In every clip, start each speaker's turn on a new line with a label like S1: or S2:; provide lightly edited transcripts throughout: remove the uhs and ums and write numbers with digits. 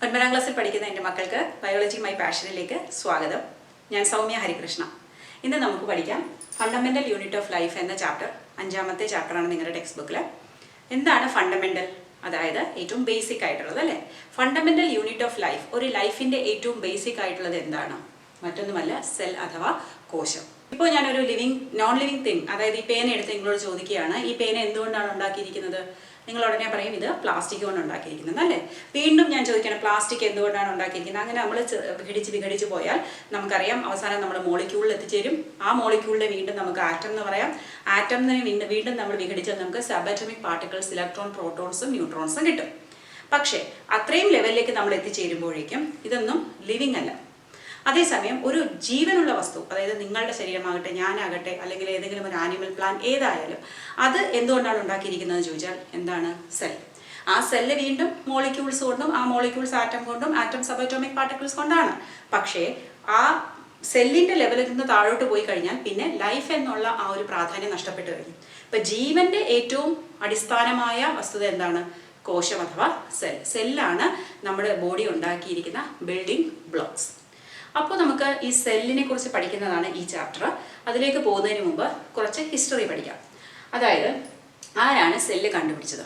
S1: 9ാം ക്ലാസ്സിൽ പഠിക്കുന്ന എൻ്റെ മക്കൾക്ക് ബയോളജി മൈ പാഷനിലേക്ക് സ്വാഗതം. ഞാൻ സൗമ്യ ഹരികൃഷ്ണ. ഇന്ന് നമുക്ക് പഠിക്കാം ഫണ്ടമെൻ്റൽ യൂണിറ്റ് ഓഫ് ലൈഫ് എന്ന ചാപ്റ്റർ. 5ാമത്തെ ചാപ്റ്ററാണ് നിങ്ങളുടെ ടെക്സ്റ്റ് ബുക്കിൽ. എന്താണ് ഫണ്ടമെൻ്റൽ? അതായത് ഏറ്റവും ബേസിക് ആയിട്ടുള്ളത് അല്ലേ? ഫണ്ടമെൻ്റൽ യൂണിറ്റ് ഓഫ് ലൈഫ്, ഒരു ലൈഫിൻ്റെ ഏറ്റവും ബേസിക് ആയിട്ടുള്ളത് എന്താണ്? മറ്റൊന്നുമല്ല, സെൽ അഥവാ കോശം. ഇപ്പോൾ ഞാനൊരു നോൺ ലിവിങ് തിങ്, അതായത് ഈ പേന എടുത്ത് നിങ്ങളോട് ചോദിക്കുകയാണ്, ഈ പേന എന്തുകൊണ്ടാണ് ഉണ്ടാക്കിയിരിക്കുന്നത്? നിങ്ങൾ ഉടനെ പറയും ഇത് പ്ലാസ്റ്റിക് കൊണ്ട് ഉണ്ടാക്കിയിരിക്കുന്നത് അല്ലേ? വീണ്ടും ഞാൻ ചോദിക്കണം, പ്ലാസ്റ്റിക് എന്തുകൊണ്ടാണ് ഉണ്ടാക്കിയിരിക്കുന്നത്? അങ്ങനെ നമ്മൾ വിഘടിച്ച് പോയാൽ നമുക്കറിയാം അവസാനം നമ്മൾ മോളിക്യൂളിൽ എത്തിച്ചേരും. ആ മോളിക്യൂളിനെ വീണ്ടും നമുക്ക് ആറ്റം എന്ന് പറയാം. ആറ്റമിനെ വീണ്ടും നമ്മൾ വിഘടിച്ചാൽ നമുക്ക് സബ് അറ്റോമിക് പാർട്ടിക്കിൾസ്, ഇലക്ട്രോൺ, പ്രോട്ടോൺസും ന്യൂട്രോൺസും കിട്ടും. പക്ഷേ അത്രയും ലെവലിലേക്ക് നമ്മൾ എത്തിച്ചേരുമ്പോഴേക്കും ഇതൊന്നും ലിവിങ് അല്ല. അതേസമയം ഒരു ജീവനുള്ള വസ്തു, അതായത് നിങ്ങളുടെ ശരീരമാകട്ടെ, ഞാനാകട്ടെ, അല്ലെങ്കിൽ ഏതെങ്കിലും ഒരു ആനിമൽ, പ്ലാന്റ്, ഏതായാലും അത് എന്തുകൊണ്ടാണ് ഉണ്ടാക്കിയിരിക്കുന്നത് ചോദിച്ചാൽ എന്താണ്? സെൽ. ആ സെല്ല് വീണ്ടും മോളിക്യൂൾസ് കൊണ്ടും, ആ മോളിക്യൂൾസ് ആറ്റം കൊണ്ടും, ആറ്റം സബ് അറ്റോമിക് പാർട്ടിക്കിൾസ് കൊണ്ടാണ്. പക്ഷേ ആ സെല്ലിൻ്റെ ലെവലിൽ നിന്ന് താഴോട്ട് പോയി കഴിഞ്ഞാൽ പിന്നെ ലൈഫ് എന്നുള്ള ആ ഒരു പ്രാധാന്യം നഷ്ടപ്പെട്ടു കഴിഞ്ഞു. ഇപ്പം ജീവൻ്റെ ഏറ്റവും അടിസ്ഥാനമായ വസ്തുത എന്താണ്? കോശം അഥവാ സെൽ. സെല്ലാണ് നമ്മുടെ ബോഡി ഉണ്ടാക്കിയിരിക്കുന്ന ബിൽഡിംഗ് ബ്ലോക്സ്. അപ്പോൾ നമുക്ക് ഈ സെല്ലിനെ കുറിച്ച് പഠിക്കുന്നതാണ് ഈ ചാപ്റ്റർ. അതിലേക്ക് പോകുന്നതിന് മുമ്പ് കുറച്ച് ഹിസ്റ്ററി പഠിക്കാം. അതായത് ആരാണ് സെല്ല് കണ്ടുപിടിച്ചത്?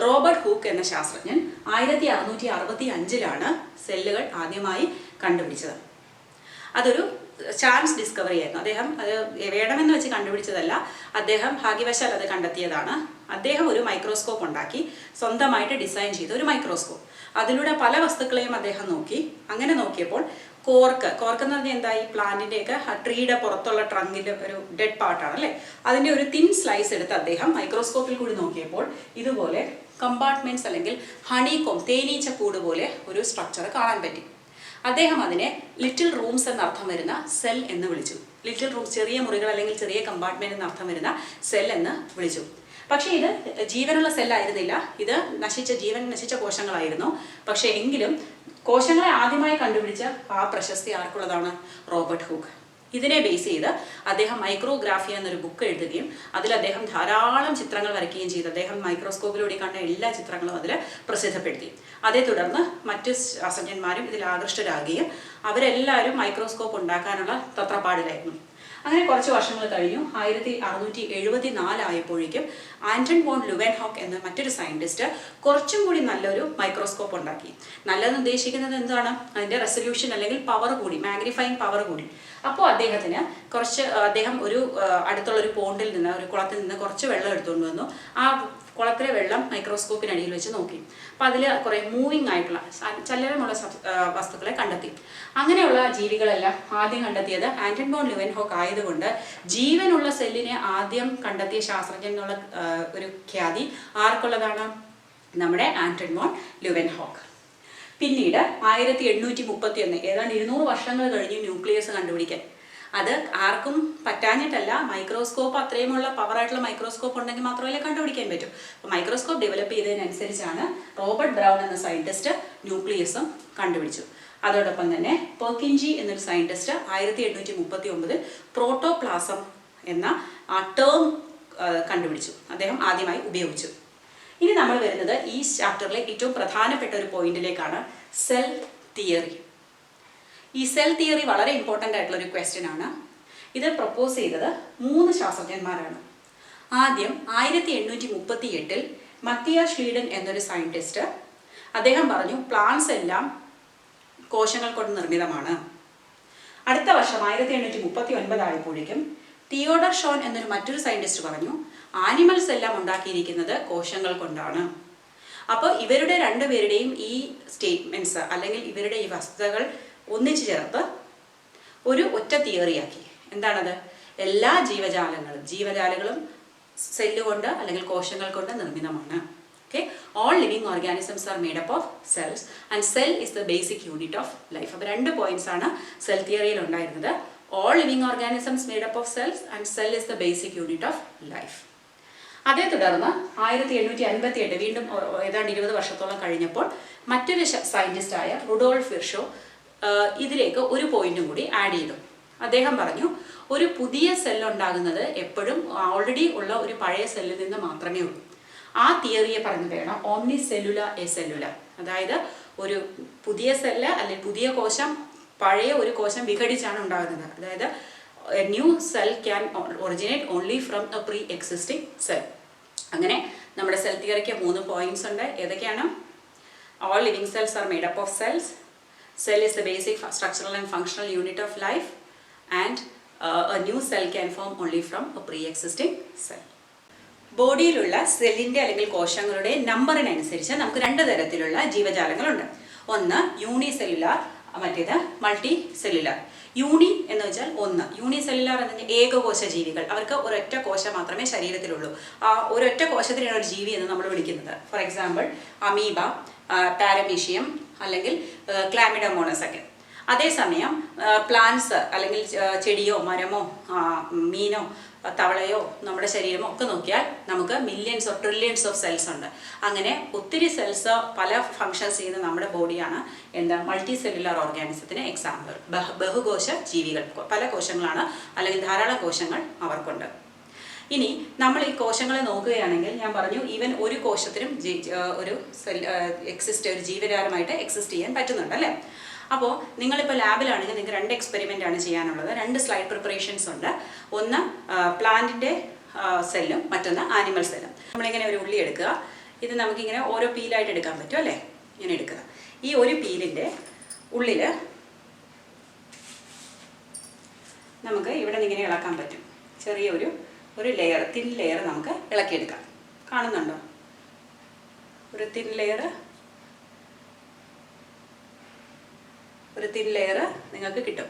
S1: റോബർട്ട് ഹൂക്ക് എന്ന ശാസ്ത്രജ്ഞൻ 1665 സെല്ലുകൾ ആദ്യമായി കണ്ടുപിടിച്ചത്. അതൊരു ചാൻസ് ഡിസ്കവറി ആയിരുന്നു. അദ്ദേഹം അത് വേണമെന്ന് വെച്ച് കണ്ടുപിടിച്ചതല്ല, അദ്ദേഹം ഭാഗ്യവശാൽ അത് കണ്ടെത്തിയതാണ്. അദ്ദേഹം ഒരു മൈക്രോസ്കോപ്പ് ഉണ്ടാക്കി, സ്വന്തമായിട്ട് ഡിസൈൻ ചെയ്ത ഒരു മൈക്രോസ്കോപ്പ്. അതിലൂടെ പല വസ്തുക്കളെയും അദ്ദേഹം നോക്കി. അങ്ങനെ നോക്കിയപ്പോൾ കോർക്ക് എന്ന് പറഞ്ഞാൽ എന്താ? ഈ പ്ലാന്റിൻ്റെയൊക്കെ ട്രീയുടെ പുറത്തുള്ള ട്രങ്കിൻ്റെ ഒരു ഡെഡ് പാർട്ടാണ് അല്ലേ? അതിൻ്റെ ഒരു തിൻ സ്ലൈസ് എടുത്ത് അദ്ദേഹം മൈക്രോസ്കോപ്പിൽ കൂടി നോക്കിയപ്പോൾ ഇതുപോലെ കമ്പാർട്ട്മെൻറ്റ്സ് അല്ലെങ്കിൽ ഹണികോം, തേനീച്ച കൂട് പോലെ ഒരു സ്ട്രക്ചർ കാണാൻ പറ്റി. അദ്ദേഹം അതിനെ ലിറ്റിൽ റൂംസ് എന്നർത്ഥം വരുന്ന സെൽ എന്ന് വിളിച്ചു. ലിറ്റിൽ റൂംസ്, ചെറിയ മുറികൾ അല്ലെങ്കിൽ ചെറിയ കമ്പാർട്ട്മെൻറ്റ് എന്നർത്ഥം വരുന്ന സെൽ എന്ന് വിളിച്ചു. പക്ഷേ ഇത് ജീവനുള്ള സെല്ലായിരുന്നില്ല, ഇത് ജീവൻ നശിച്ച കോശങ്ങളായിരുന്നു. പക്ഷേ എങ്കിലും കോശങ്ങളെ ആദ്യമായി കണ്ടുപിടിച്ച ആ പ്രശസ്തി ആർക്കുള്ളതാണ്? Robert Hooke. ഇതിനെ ബേസ് ചെയ്ത് അദ്ദേഹം മൈക്രോഗ്രാഫിയ എന്നൊരു ബുക്ക് എഴുതുകയും അതിൽ അദ്ദേഹം ധാരാളം ചിത്രങ്ങൾ വരയ്ക്കുകയും ചെയ്തു. അദ്ദേഹം മൈക്രോസ്കോപ്പിലൂടെ കണ്ട എല്ലാ ചിത്രങ്ങളും അതിൽ പ്രസിദ്ധപ്പെടുത്തി. അതേ തുടർന്ന് മറ്റ് ശാസ്ത്രജ്ഞന്മാരും ഇതിൽ ആകൃഷ്ടരാകുകയും അവരെല്ലാവരും മൈക്രോസ്കോപ്പ് ഉണ്ടാക്കാനുള്ള തത്രപ്പാടിലായിരുന്നു. അങ്ങനെ കുറച്ച് വർഷങ്ങൾ കഴിഞ്ഞു. 1674 ആയപ്പോഴേക്കും ആന്റൺ വോൺ ലുവൻഹോക്ക് എന്ന മറ്റൊരു സയൻറ്റിസ്റ്റ് കുറച്ചും കൂടി നല്ലൊരു മൈക്രോസ്കോപ്പ് ഉണ്ടാക്കി. നല്ലതെന്ന് ഉദ്ദേശിക്കുന്നത് എന്താണ്? അതിൻ്റെ റെസൊല്യൂഷൻ അല്ലെങ്കിൽ പവർ കൂടി, മാഗ്നിഫൈങ് പവർ കൂടി. അപ്പോൾ അദ്ദേഹം ഒരു അടുത്തുള്ളൊരു പോണ്ടിൽ നിന്ന്, ഒരു കുളത്തിൽ നിന്ന് കുറച്ച് വെള്ളം എടുത്തുകൊണ്ട് വന്നു. ആ കുളത്തിലെ വെള്ളം മൈക്രോസ്കോപ്പിനടിയിൽ വെച്ച് നോക്കി. അപ്പം അതിൽ കുറേ മൂവിങ് ആയിട്ടുള്ള ചലനമുള്ള വസ്തുക്കളെ കണ്ടെത്തി. അങ്ങനെയുള്ള ജീവികളെല്ലാം ആദ്യം കണ്ടെത്തിയത് ആന്റൺ വോൺ ലുവൻഹോക്ക് ആയതുകൊണ്ട് ജീവനുള്ള സെല്ലിനെ ആദ്യം കണ്ടെത്തിയ ശാസ്ത്രജ്ഞൻ എന്നുള്ള ഒരു ഖ്യാതി ആർക്കുള്ളതാണ്? നമ്മുടെ ആന്റൺ വോൺ ലുവൻഹോക്ക്. പിന്നീട് 1831, ഏതാണ്ട് 200 വർഷങ്ങൾ കഴിഞ്ഞ് ന്യൂക്ലിയസ് കണ്ടുപിടിക്കാൻ. അത് ആർക്കും പറ്റാഞ്ഞിട്ടല്ല, മൈക്രോസ്കോപ്പ് അത്രയുമുള്ള പവറായിട്ടുള്ള മൈക്രോസ്കോപ്പ് ഉണ്ടെങ്കിൽ മാത്രമല്ലേ കണ്ടുപിടിക്കാൻ പറ്റും. അപ്പോൾ മൈക്രോസ്കോപ്പ് ഡെവലപ്പ് ചെയ്തതിനനുസരിച്ചാണ് റോബർട്ട് ബ്രൗൺ എന്ന സയൻറ്റിസ്റ്റ് ന്യൂക്ലിയസും കണ്ടുപിടിച്ചു. അതോടൊപ്പം തന്നെ പെർക്കിൻജി എന്നൊരു സയൻറ്റിസ്റ്റ് 1839 പ്രോട്ടോപ്ലാസം എന്ന ആ ടേം കണ്ടുപിടിച്ചു. അദ്ദേഹം ആദ്യമായി ഉപയോഗിച്ചു. ഇനി നമ്മൾ വരുന്നത് ഈ ചാപ്റ്ററിലെ ഏറ്റവും പ്രധാനപ്പെട്ട ഒരു പോയിന്റിലേക്കാണ്, സെൽ തിയറി. ഈ സെൽ തിയറി വളരെ ഇമ്പോർട്ടൻ്റ് ആയിട്ടുള്ള ഒരു ക്വസ്റ്റ്യൻ ആണ്. ഇത് പ്രപ്പോസ് ചെയ്തത് 3 ശാസ്ത്രജ്ഞന്മാരാണ്. ആദ്യം 1838 മത്തിയ ഷ്ലീഡൻ എന്നൊരു സയൻറ്റിസ്റ്റ്. അദ്ദേഹം പറഞ്ഞു പ്ലാന്റ്സ് എല്ലാം കോശങ്ങൾ കൊണ്ട് നിർമ്മിതമാണ്. അടുത്ത വർഷം 1839 ആയപ്പോഴേക്കും തിയോഡർ ഷോൺ എന്നൊരു മറ്റൊരു സയൻറ്റിസ്റ്റ് പറഞ്ഞു ആനിമൽസ് എല്ലാം ഉണ്ടാക്കിയിരിക്കുന്നത് കോശങ്ങൾ കൊണ്ടാണ്. അപ്പോൾ ഇവരുടെ രണ്ടുപേരുടെയും ഈ സ്റ്റേറ്റ്മെൻറ്റ്സ് അല്ലെങ്കിൽ ഇവരുടെ ഈ വസ്തുതകൾ ഒന്നിച്ചു ചേർത്ത് ഒരു ഒറ്റ തിയറിയാക്കി. എന്താണത്? എല്ലാ ജീവജാലങ്ങളും സെല്ല് കൊണ്ട് അല്ലെങ്കിൽ കോശങ്ങൾ കൊണ്ട് നിർമ്മിതമാണ്. Okay, all living organisms are made up of cells and cell is the basic unit of life. അപ്പോൾ 2 പോയിന്റ്സ് ആണ് സെൽ തിയറിയിൽ ഉണ്ടായിരുന്നത്. All living organisms made up of cells and cell is the basic unit of life. അതേ തുടർന്ന് 1858, വീണ്ടും ഏതാണ്ട് 20 വർഷത്തോളം കഴിഞ്ഞപ്പോൾ മറ്റൊരു സയൻറ്റിസ്റ്റായ റുഡോൾഫ് വിർഷോ ഇതിലേക്ക് ഒരു പോയിന്റും കൂടി ആഡ് ചെയ്തു. അദ്ദേഹം പറഞ്ഞു ഒരു പുതിയ സെൽ ഉണ്ടാകുന്നത് എപ്പോഴും ഓൾറെഡി ഉള്ള ഒരു പഴയ സെല്ലിൽ നിന്ന് മാത്രമേ ഉള്ളൂ. ആ തിയറിയെ പറഞ്ഞു വേണം ഓംനി സെല്ലുല എ സെല്ലുല, അതായത് ഒരു പുതിയ സെല്ല് അല്ലെങ്കിൽ പുതിയ കോശം പഴയ ഒരു കോശം വിഘടിച്ചാണ് ഉണ്ടാകുന്നത്. അതായത് a new cell can originate only from a pre-existing cell. അങ്ങനെ നമ്മുടെ സെൽ തിയറിക്ക് 3 പോയിന്റ്സ് ഉണ്ട്. ഏതൊക്കെയാണ്? All living cells are made up of cells. Cell is the basic structural and functional unit of life, and a new cell can form only from a pre-existing cell. ബോഡിയിലുള്ള സെല്ലിൻ്റെ അല്ലെങ്കിൽ കോശങ്ങളുടെ നമ്പറിനനുസരിച്ച് നമുക്ക് 2 തരത്തിലുള്ള ജീവജാലങ്ങളുണ്ട്. ഒന്ന് unicellular, മറ്റേത് multi cellular. യൂണി എന്ന് വെച്ചാൽ ഒന്ന്. യൂണിസെല്ലുലാർ എന്ന ഏകകോശ ജീവികൾ. അവർക്ക് ഒരൊറ്റ കോശം മാത്രമേ ശരീരത്തിലുള്ളൂ. ആ ഒരൊറ്റ കോശത്തിനാണ് ഒരു ജീവി എന്ന് നമ്മൾ വിളിക്കുന്നത്. ഫോർ എക്സാമ്പിൾ അമീബ, പാരമീഷ്യം അല്ലെങ്കിൽ ക്ലാമിഡോമോണസ് ഒക്കെ. അതേസമയം പ്ലാന്റ്സ് അല്ലെങ്കിൽ ചെടിയോ മരമോ മീനോ തവളയോ നമ്മുടെ ശരീരമോ ഒക്കെ നോക്കിയാൽ നമുക്ക് millions of trillions of cells ഉണ്ട്. അങ്ങനെ ഒത്തിരി സെൽസ് പല ഫങ്ഷൻസ് ചെയ്യുന്ന നമ്മുടെ ബോഡിയാണ് എന്താ മൾട്ടി സെല്ലുലാർ ഓർഗാനിസത്തിന് എക്സാമ്പിൾ. ബഹുകോശ ജീവികൾ, പല കോശങ്ങളാണ് അല്ലെങ്കിൽ ധാരാളം കോശങ്ങൾ അവർക്കുണ്ട്. ഇനി നമ്മൾ ഈ കോശങ്ങളെ നോക്കുകയാണെങ്കിൽ ഞാൻ പറഞ്ഞു ഈവൻ ഒരു കോശത്തിനും ഒരു ഒരു ജീവജാലമായിട്ട് എക്സിസ്റ്റ് ചെയ്യാൻ പറ്റുന്നുണ്ട് അല്ലേ. അപ്പോൾ നിങ്ങളിപ്പോൾ ലാബിലാണെങ്കിൽ നിങ്ങൾക്ക് 2 എക്സ്പെരിമെൻ്റ് ആണ് ചെയ്യാനുള്ളത്. 2 സ്ലൈഡ് പ്രിപ്പറേഷൻസ് ഉണ്ട്. ഒന്ന് പ്ലാന്റിൻ്റെ സെല്ലും മറ്റൊന്ന് ആനിമൽ സെല്ലും. നമ്മളിങ്ങനെ ഒരു ഉള്ളി എടുക്കുക. ഇത് നമുക്കിങ്ങനെ ഓരോ പീലായിട്ട് എടുക്കാൻ പറ്റും അല്ലേ. ഇങ്ങനെ എടുക്കുക. ഈ ഒരു പീലിൻ്റെ ഉള്ളിൽ നമുക്ക് ഇവിടെ നിന്ന് ഇങ്ങനെ ഇളക്കാൻ പറ്റും. ചെറിയൊരു ലെയർ, തിൻ ലെയർ നമുക്ക് ഇളക്കിയെടുക്കാം. കാണുന്നുണ്ടോ? ഒരു തിൻ ലെയർ നിങ്ങൾക്ക് കിട്ടും.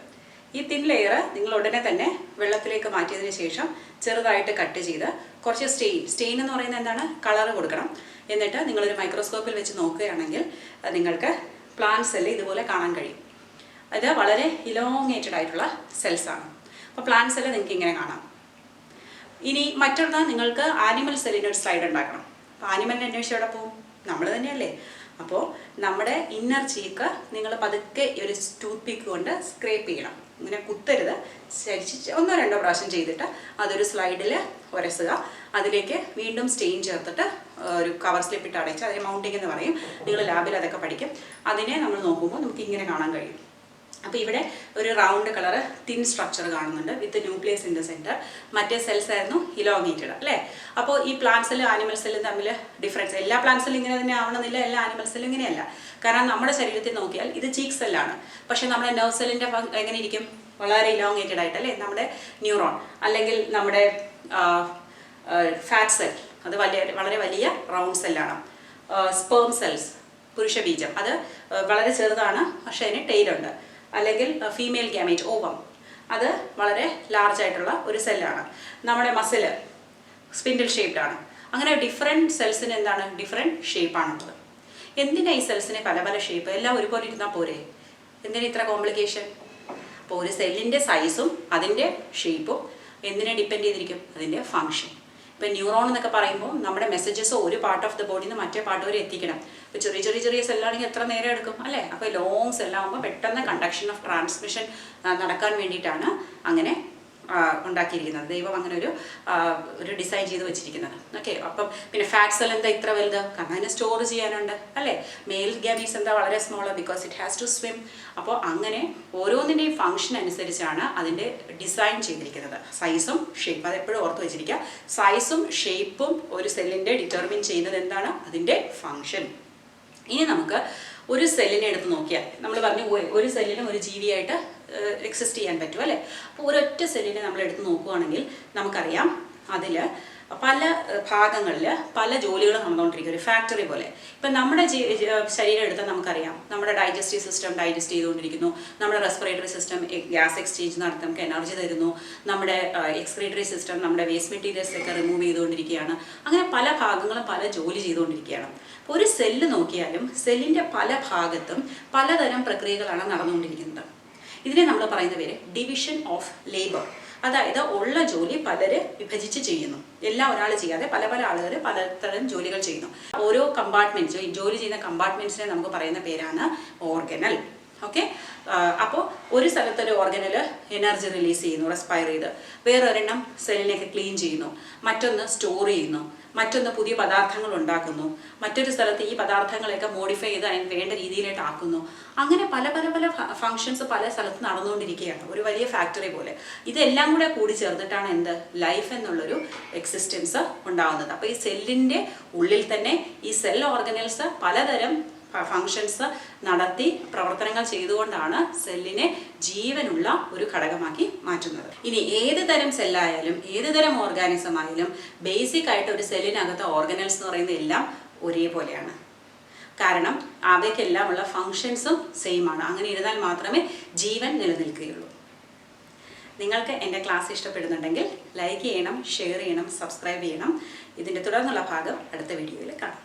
S1: ഈ തിൻ ലെയർ നിങ്ങൾ ഉടനെ തന്നെ വെള്ളത്തിലേക്ക് മാറ്റിയതിന് ശേഷം ചെറുതായിട്ട് കട്ട് ചെയ്ത് കുറച്ച് സ്റ്റെയിൻ എന്ന് പറയുന്നത് എന്താണ്? കളർ കൊടുക്കണം. എന്നിട്ട് നിങ്ങളൊരു മൈക്രോസ്കോപ്പിൽ വെച്ച് നോക്കുകയാണെങ്കിൽ നിങ്ങൾക്ക് പ്ലാന്റ് സെല്ല് ഇതുപോലെ കാണാൻ കഴിയും. ഇത് വളരെ ഇലോങ്ങേറ്റഡ് ആയിട്ടുള്ള സെൽസാണ്. അപ്പോൾ പ്ലാന്റ് സെല്ല് നിങ്ങൾക്ക് ഇങ്ങനെ കാണാം. ഇനി മറ്റൊന്ന് നിങ്ങൾക്ക് ആനിമൽ സെല്ലിൻ്റെ ഒരു സ്ലൈഡ് ഉണ്ടാക്കണം. അപ്പോൾ ആനിമലിനെ അന്വേഷിച്ച് എവിടെ പോകും? നമ്മൾ തന്നെയല്ലേ. അപ്പോൾ നമ്മുടെ ഇന്നർ ചീക്ക് നിങ്ങൾ പതുക്കെ ഒരു ടൂത്ത് പിക്ക് കൊണ്ട് സ്ക്രേപ്പ് ചെയ്യണം. ഇങ്ങനെ കുത്തരുത്, ചരിച്ച് 1-2 പ്രാവശ്യം ചെയ്തിട്ട് അതൊരു സ്ലൈഡിൽ ഉരസുക. അതിലേക്ക് വീണ്ടും സ്റ്റെയിൻ ചേർത്തിട്ട് ഒരു കവർ സ്ലിപ്പ് ഇട്ട് അടച്ച് അതിന് മൗണ്ടിങ് എന്ന് പറയും. നിങ്ങൾ ലാബിൽ അതൊക്കെ പഠിക്കും. അതിനെ നമ്മൾ നോക്കുമ്പോൾ നമുക്ക് ഇങ്ങനെ കാണാൻ കഴിയും. അപ്പോൾ ഇവിടെ ഒരു റൗണ്ട് കളർ തിൻ സ്ട്രക്ചർ കാണുന്നുണ്ട് വിത്ത് ന്യൂക്ലിയസ് ഇൻ ദ സെൻറ്റർ. മറ്റേ സെൽസ് ആയിരുന്നു ഇലോങ്ങേറ്റഡ് അല്ലേ. അപ്പോൾ ഈ പ്ലാന്റ് സെല്ലും ആനിമൽ സെല്ലും തമ്മിൽ ഡിഫറൻസ്. എല്ലാ പ്ലാന്റ് സെല്ലും ഇങ്ങനെ തന്നെ ആവണമെന്നില്ല, എല്ലാ ആനിമൽ സെല്ലും ഇങ്ങനെയല്ല. കാരണം നമ്മുടെ ശരീരത്തിൽ നോക്കിയാൽ ഇത് ചീക്ക് സെല്ലാണ്. പക്ഷേ നമ്മുടെ നെർവ് സെല്ലിൻ്റെ എങ്ങനെ ഇരിക്കും? വളരെ ഇലോങ്ങേറ്റഡ് ആയിട്ടല്ലേ. നമ്മുടെ ന്യൂറോൺ അല്ലെങ്കിൽ നമ്മുടെ ഫാറ്റ് സെൽ അത് വളരെ വലിയ റൗണ്ട് സെല്ലാണ്. സ്പേം സെൽസ്, പുരുഷബീജം, അത് വളരെ ചെറുതാണ് പക്ഷേ അതിന് ടെയിലുണ്ട്. അല്ലെങ്കിൽ ഫീമെയിൽ ഗ്യാമേറ്റ് ഓവം, അത് വളരെ ലാർജ് ആയിട്ടുള്ള ഒരു സെല്ലാണ്. നമ്മുടെ മസില് സ്പിൻഡിൽ ഷേപ്ഡ് ആണ്. അങ്ങനെ ഡിഫറെൻറ്റ് സെൽസിന് എന്താണ്? ഡിഫറെൻറ്റ് ഷേപ്പാണുള്ളത്. എന്തിനാ ഈ സെൽസിന് പല പല ഷേപ്പ്? എല്ലാം ഒരുപോലെ ഇരുന്നാൽ പോരെ? എന്തിനാ ഇത്ര കോംപ്ലിക്കേഷൻ? അപ്പോൾ ഒരു സെല്ലിൻ്റെ സൈസും അതിൻ്റെ ഷേപ്പും എന്തിനെ ഡിപ്പെൻഡ് ചെയ്തിരിക്കും? അതിൻ്റെ ഫങ്ഷൻ. ഇപ്പോൾ ന്യൂറോൺ എന്നൊക്കെ പറയുമ്പോൾ നമ്മുടെ മെസ്സേജസ് ഒരു പാർട്ട് ഓഫ് ദ ബോഡിയിൽ നിന്ന് മറ്റേ പാർട്ട് വരെ എത്തിക്കണം. ഇപ്പോൾ ചെറിയ സെല്ലാണെങ്കിൽ എത്ര നേരം എടുക്കും അല്ലേ. അപ്പോൾ ലോങ് സെല്ലാകുമ്പോൾ പെട്ടെന്ന് കണ്ടക്ഷൻ ഓഫ് ട്രാൻസ്മിഷൻ നടക്കാൻ വേണ്ടിയിട്ടാണ് അങ്ങനെ ഉണ്ടാക്കിയിരിക്കുന്നത്. ദൈവം അങ്ങനെ ഒരു ഡിസൈൻ ചെയ്ത് വെച്ചിരിക്കുന്നത്. ഓക്കെ. അപ്പം പിന്നെ ഫാറ്റ് സെൽ എന്താ ഇത്ര വലുത്? കാരണം അതിനെ സ്റ്റോർ ചെയ്യാനുണ്ട് അല്ലേ. മെയിൽ ഗാമീറ്റ്സ് എന്താ വളരെ smaller because it has to swim. അപ്പോൾ അങ്ങനെ ഓരോന്നിൻ്റെയും ഫംഗ്ഷൻ അനുസരിച്ചാണ് അതിൻ്റെ ഡിസൈൻ ചെയ്തിരിക്കുന്നത്. സൈസും ഷേപ്പ് അതെപ്പോഴും ഓർത്ത് വെച്ചിരിക്കുക. സൈസും ഷേപ്പും ഒരു സെല്ലിൻ്റെ ഡിറ്റർമിൻ ചെയ്യുന്നത് എന്താണ്? അതിൻ്റെ ഫംഗ്ഷൻ. ഇനി നമുക്ക് ഒരു സെല്ലിനെ എടുത്ത് നോക്കിയാൽ നമ്മൾ പറഞ്ഞു ഒരു സെല്ലിനും ഒരു ജീവിയായിട്ട് എക്സിസ്റ്റ് ചെയ്യാൻ പറ്റും അല്ലേ. അപ്പോൾ ഒരൊറ്റ സെല്ലിനെ നമ്മൾ എടുത്ത് നോക്കുകയാണെങ്കിൽ നമുക്കറിയാം അതിൽ പല ഭാഗങ്ങളിൽ പല ജോലികൾ നടന്നുകൊണ്ടിരിക്കും. ഒരു ഫാക്ടറി പോലെ. ഇപ്പം നമ്മുടെ ശരീരം എടുത്താൽ നമുക്കറിയാം നമ്മുടെ ഡൈജസ്റ്റീവ് സിസ്റ്റം ഡൈജസ്റ്റ് ചെയ്തുകൊണ്ടിരിക്കുന്നു. നമ്മുടെ റെസ്പിറേറ്ററി സിസ്റ്റം ഗ്യാസ് എക്സ്ചേഞ്ച് നടത്തി നമുക്ക് എനർജി തരുന്നു. നമ്മുടെ എക്സ്ക്രീറ്ററി സിസ്റ്റം നമ്മുടെ വേസ്റ്റ് മെറ്റീരിയൽസ് ഒക്കെ റിമൂവ് ചെയ്തുകൊണ്ടിരിക്കുകയാണ്. അങ്ങനെ പല ഭാഗങ്ങളും പല ജോലി ചെയ്തുകൊണ്ടിരിക്കുകയാണ്. ഒരു സെല്ല് നോക്കിയാലും സെല്ലിൻ്റെ പല ഭാഗത്തും പലതരം പ്രക്രിയകളാണ് നടന്നുകൊണ്ടിരിക്കുന്നത്. ഇതിനെ നമ്മൾ പറയുന്ന പേര് ഡിവിഷൻ ഓഫ് ലേബർ. അതായത് ഉള്ള ജോലി പലര് വിഭജിച്ച് ചെയ്യുന്നു. എല്ലാം ഒരാൾ ചെയ്യാതെ പല ആളുകൾ പലതരം ജോലികൾ ചെയ്യുന്നു. ഓരോ കമ്പാർട്ട്മെന്റ്സ് ജോലി ചെയ്യുന്ന കമ്പാർട്ട്മെന്റ്സിനെ നമുക്ക് പറയുന്ന പേരാണ് ഓർഗനൽ. ഓക്കെ. അപ്പോൾ ഒരു സ്ഥലത്തൊരു ഓർഗനിൽ എനർജി റിലീസ് ചെയ്യുന്നു, റെസ്പയർ ചെയ്ത്, വേറൊരെണ്ണം സെല്ലിനെയൊക്കെ ക്ലീൻ ചെയ്യുന്നു, മറ്റൊന്ന് സ്റ്റോർ ചെയ്യുന്നു, മറ്റൊന്ന് പുതിയ പദാർത്ഥങ്ങൾ ഉണ്ടാക്കുന്നു, മറ്റൊരു സ്ഥലത്ത് ഈ പദാർത്ഥങ്ങളെയൊക്കെ മോഡിഫൈ ചെയ്ത് അതിന് വേണ്ട രീതിയിലായിട്ട് ആക്കുന്നു. അങ്ങനെ പല പല പല ഫങ്ഷൻസ് പല സ്ഥലത്ത് നടന്നുകൊണ്ടിരിക്കുകയാണ്, ഒരു വലിയ ഫാക്ടറി പോലെ. ഇതെല്ലാം കൂടെ കൂടി ചേർന്നിട്ടാണ് എന്ത് ലൈഫ് എന്നുള്ളൊരു എക്സിസ്റ്റൻസ് ഉണ്ടാകുന്നത്. അപ്പോൾ ഈ സെല്ലിൻ്റെ ഉള്ളിൽ തന്നെ ഈ സെൽ ഓർഗനൽസ് പലതരം ഫങ്ഷൻസ് നടത്തി പ്രവർത്തനങ്ങൾ ചെയ്തുകൊണ്ടാണ് സെല്ലിനെ ജീവനുള്ള ഒരു ഘടകമാക്കി മാറ്റുന്നത്. ഇനി ഏത് തരം സെല്ലായാലും ഏത് തരം ഓർഗാനിസം ആയാലും ബേസിക് ആയിട്ട് ഒരു സെല്ലിനകത്ത് ഓർഗനൽസ് എന്ന് പറയുന്നത് എല്ലാം ഒരേപോലെയാണ്. കാരണം അവയ്ക്കെല്ലാം ഉള്ള ഫങ്ഷൻസും സെയിം ആണ്. അങ്ങനെ ഇരുന്നാൽ മാത്രമേ ജീവൻ നിലനിൽക്കുകയുള്ളൂ. നിങ്ങൾക്ക് എൻ്റെ ക്ലാസ് ഇഷ്ടപ്പെടുന്നുണ്ടെങ്കിൽ ലൈക്ക് ചെയ്യണം, ഷെയർ ചെയ്യണം, സബ്സ്ക്രൈബ് ചെയ്യണം. ഇതിൻ്റെ തുടർന്നുള്ള ഭാഗം അടുത്ത വീഡിയോയിൽ കാണാം.